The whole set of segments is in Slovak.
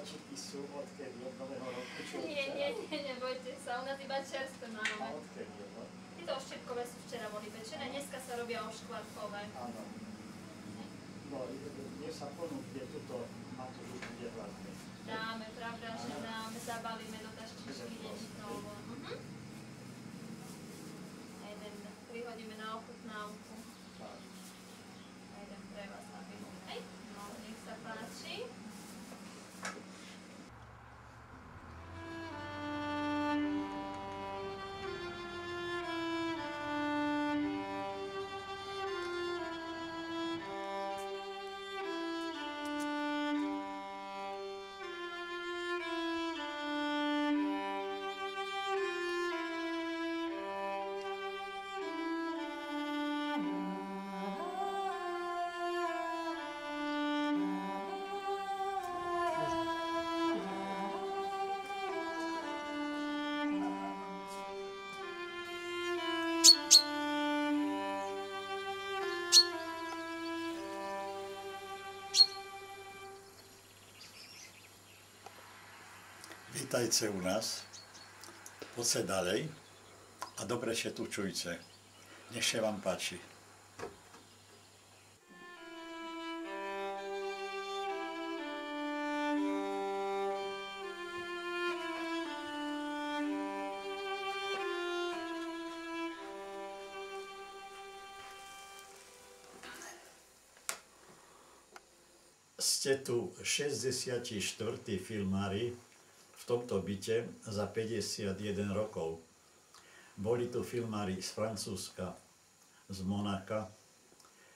darčeky sú odkedy? Od Nového roku? Nie, nebojte sa, u nás iba čerstvé máme. A odkedy, no? Tieto oštepkové sú včera boli pečené, dneska sa robia oškvarkové. Áno. No, mne sa ponúkne tuto, a to už bude hladné. Dáme, pravda, že dáme, zabalíme do taštičky niečo. Jeden prihodíme na ochutnávku. A jeden pre vás na pivo. No, nech sa páči. Vítajte u nás, poďte ďalej a dobre sa tu čujte. Nech sa vám páči. Ste tu 64. filmári v tomto byte za 51 rokov. Boli tu filmári z Francúzska, z Monaka,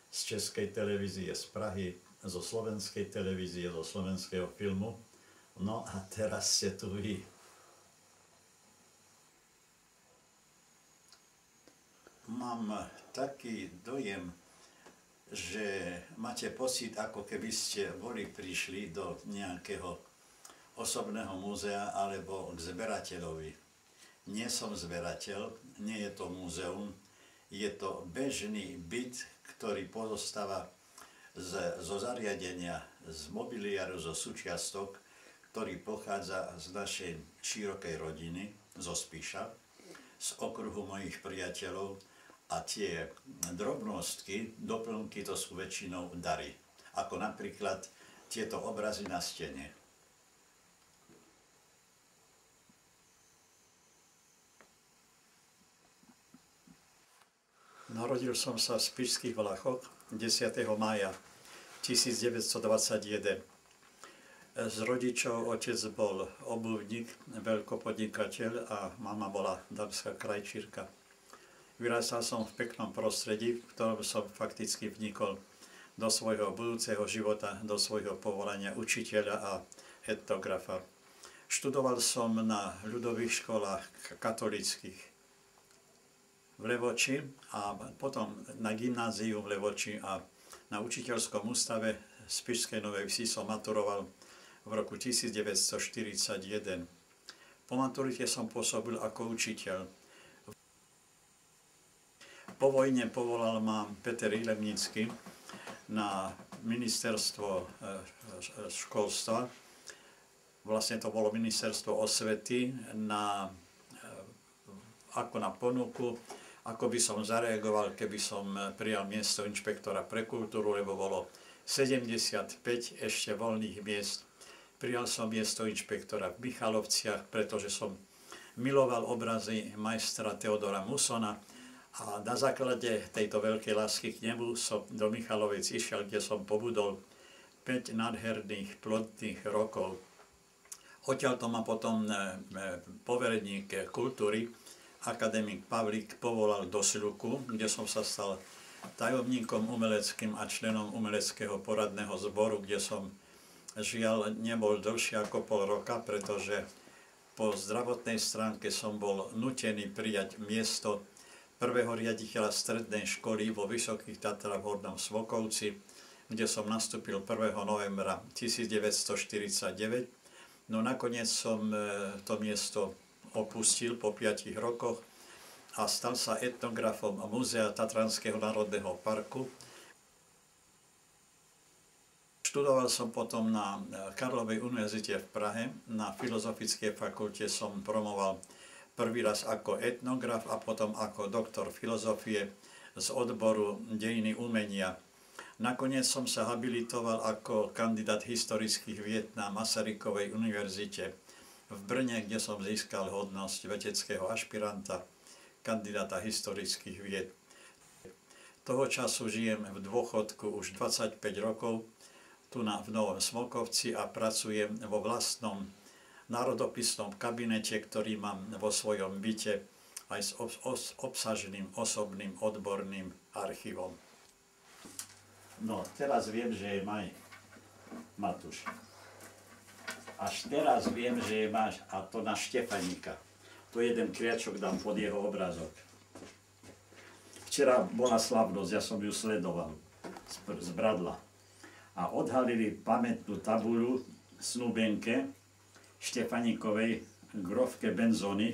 z Českej televízie z Prahy, zo Slovenskej televízie, zo slovenského filmu. No a teraz ste tu vy. Mám taký dojem, že máte pocit, ako keby ste prišli do nejakého osobného múzea alebo k zberateľovi. Nie som zberateľ, nie je to múzeum, je to bežný byt, ktorý pozostáva zo zariadenia, z mobiliáru, zo súčiastok, ktorý pochádza z našej širokej rodiny, zo Spiša, z okruhu mojich priateľov a tie drobnostky, doplnky, to sú väčšinou dary. Ako napríklad tieto obrazy na stene. Narodil som sa v Spišských Vlachoch 10. mája 1921. Z rodičov otec bol obuvník, veľkopodnikateľ a mama bola dámska krajčírka. Vyrastal som v peknom prostredí, v ktorom som fakticky vnikol do svojho budúceho života, do svojho povolania učiteľa a etnografa. Študoval som na ľudových školách katolíckych v Levoči a potom na gymnáziu v Levoči a na učiteľskom ústave Spišskej Novej Vsi som maturoval v roku 1941. Po maturite som pôsobil ako učiteľ. Po vojne povolal ma Peter Ilemnický na ministerstvo školstva. Vlastne to bolo ministerstvo osvety ako na ponuku, ako by som zareagoval, keby som prijal miesto inšpektora pre kultúru, lebo bolo 75 ešte voľných miest. Prijal som miesto inšpektora v Michalovciach, pretože som miloval obrazy majstra Teodora Musona a na základe tejto veľkej lásky k nemu som do Michalovec išiel, kde som pobudol 5 nádherných, plodných rokov. Odtiaľto ma potom povereník kultúry, akademik Pavlík, povolal do Sľuku, kde som sa stal tajomníkom umeleckým a členom umeleckého poradného zboru, kde som žiaľ nebol dlhšie ako pol roka, pretože po zdravotnej stránke som bol nútený prijať miesto prvého riaditeľa strednej školy vo Vysokých Tatrách v Hornom Svokovci, kde som nastúpil 1. novembra 1949. No nakoniec som to miesto opustil po 5 rokoch a stal sa etnografom Múzea Tatranského národného parku. Študoval som potom na Karlovej univerzite v Prahe. Na Filozofickej fakulte som promoval prvý raz ako etnograf a potom ako doktor filozofie z odboru dejiny umenia. Nakoniec som sa habilitoval ako kandidát historických vied na Masarykovej univerzite v Brne, kde som získal hodnosť vedeckého ašpiranta, kandidáta historických vied. Toho času žijem v dôchodku už 25 rokov tu v Novom Smokovci a pracujem vo vlastnom národopisnom kabinete, ktorý mám vo svojom byte aj s obsaženým osobným odborným archívom. No, teraz viem, že je maj, Matúš. Až teraz viem, že je máš, a to na Štefaníka. To jeden kriačok dám pod jeho obrázok. Včera bola slavnosť, ja som ju sledoval z Bradla. A odhalili pamätnú tabuľu snúbenke Štefaníkovej Grofke Benzony,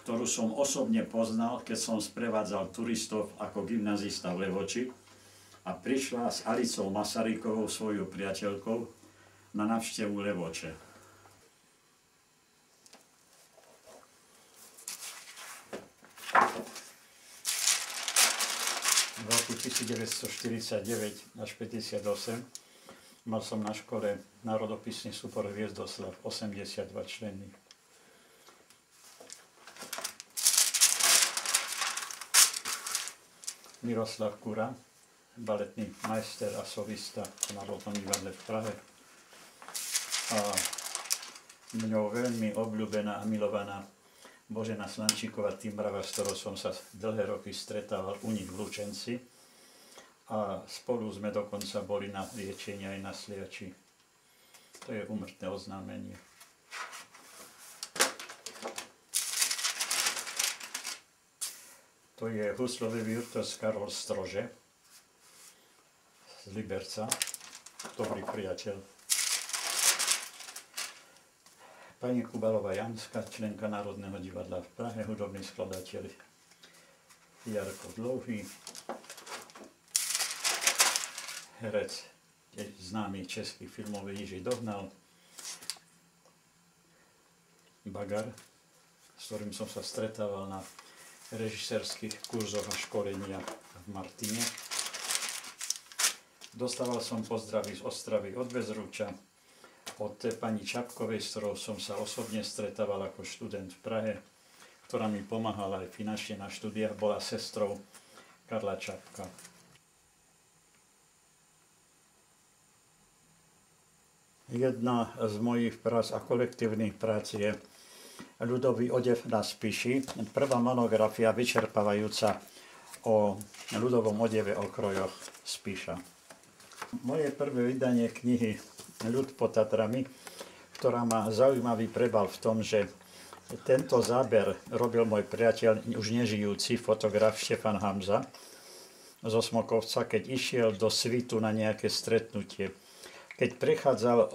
ktorú som osobne poznal, keď som sprevádzal turistov ako gymnazista v Levoči a prišla s Alicou Masarykovou, svojou priateľkou, na návštevu Levoče. V roku 1949 až 1958 mal som na škole národopisný súbor Hviezdoslav, 82 členných. Miroslav Kura, baletný majster a solista v Národnom divadle v Prahe. A mňou veľmi obľúbená a milovaná Božena Slančíková Timbrava, s ktorou som sa dlhé roky stretával u nich v Lučenci. A spolu sme dokonca boli na liečení aj na Sliači. To je úmrtné oznámenie. To je huslový virtuós Karol Strože z Liberca, dobrý priateľ. Pani Kubalová Janská, členka Národného divadla v Prahe, hudobný skladateľ Jarko Dlouhý, herec, známy český filmový Jiří Dohnal, Bagar, s ktorým som sa stretával na režisérskych kurzoch a školeniach v Martine. Dostával som pozdravy z Ostravy od Bezruča, od pani Čapkovej, s ktorou som sa osobne stretával ako študent v Prahe, ktorá mi pomáhala aj finančne na štúdiách, bola sestrou Karla Čapka. Jedna z mojich prác a kolektívnych prác je Ľudový odev na Spiši, prvá monografia vyčerpávajúca o ľudovom odeve o krojoch Spiša. Moje prvé vydanie knihy Ľud pod Tatrami, ktorá má zaujímavý prebal v tom, že tento záber robil môj priateľ, už nežijúci fotograf Štefan Hamza zo Smokovca, keď išiel do Svitu na nejaké stretnutie. Keď prechádzal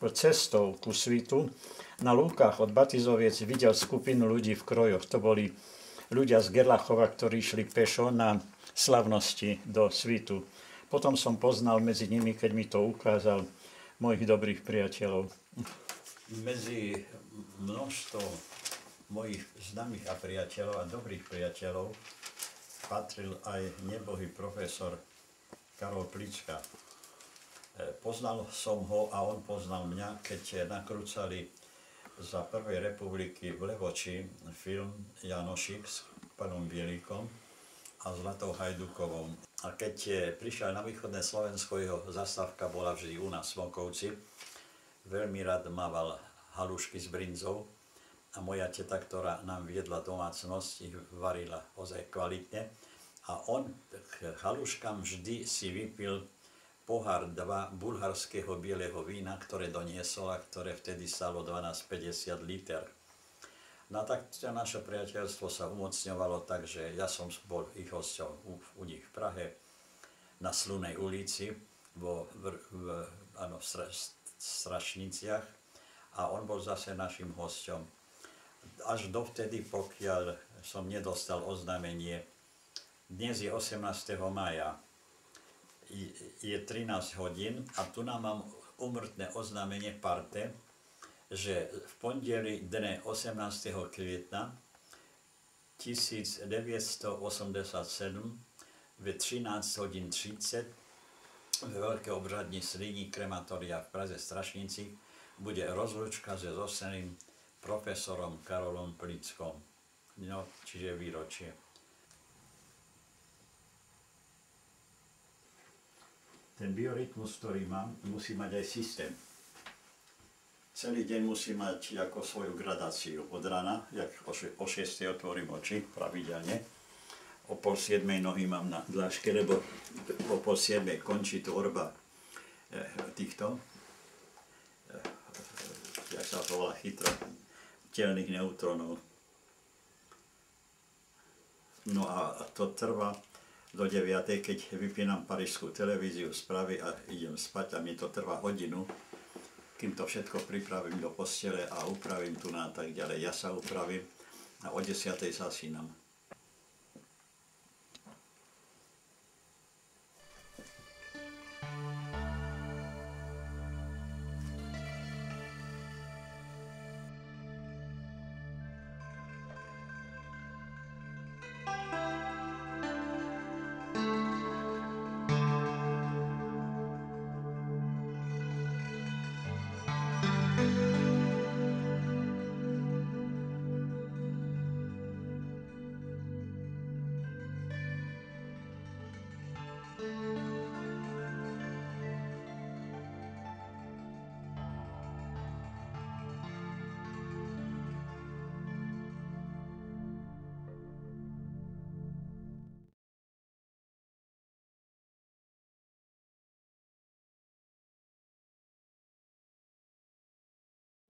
cestou ku Svitu, na lúkach od Batizoviec videl skupinu ľudí v krojoch. To boli ľudia z Gerlachova, ktorí išli pešo na slavnosti do Svitu. Potom som poznal medzi nimi, keď mi to ukázal, mojich dobrých priateľov. Medzi množstvo mojich známych a priateľov a dobrých priateľov patril aj nebohý profesor Karol Plička. Poznal som ho a on poznal mňa, keď nakrúcali za Prvej republiky v Levoči film Janošik s pánom Bielikom a Zlatou Hajdukovou. A keď prišiel na východné Slovensko, jeho zastávka bola vždy u nás v Smokovci. Veľmi rád mával halušky s brinzou a moja teta, ktorá nám viedla domácnosť, ich varila ozaj kvalitne. A on k haluškám vždy si vypil pohár 2 bulharského bieleho vína, ktoré doniesol a ktoré vtedy stalo 12,50 liter. No tak naše priateľstvo sa umocňovalo, takže ja som bol ich hosťom u nich v Prahe, na Slunej ulici, v Strašniciach, a on bol zase našim hosťom. Až dovtedy, pokiaľ som nedostal oznámenie, dnes je 18. mája, je 13 hodín a tu nám mám úmrtné oznámenie parte, že v pondelí dne 18. května 1987 ve 13 hodin 30 ve Veľké obřadní slyní krematoria v Praze Strašnici bude rozlučka se zoseným profesorom Karolom Plickom. No, čiže výročie. Ten biorytmus, ktorý mám, musí mať aj systém. Celý deň musí mať ako svoju gradáciu. Od rána, jak o 6. otvorím oči pravidelne, o 6:30 nohy mám na dláške, lebo o 6:30 končí tvorba týchto, jak sa to volá, chytrotelných neutrónov. No a to trvá do 9:00, keď vypínam parížskú televíziu, správy a idem spať a mi to trvá hodinu, kým to všetko pripravím do postele a upravím tu na tak ďalej. Ja sa upravím a o 10:00 zasínam.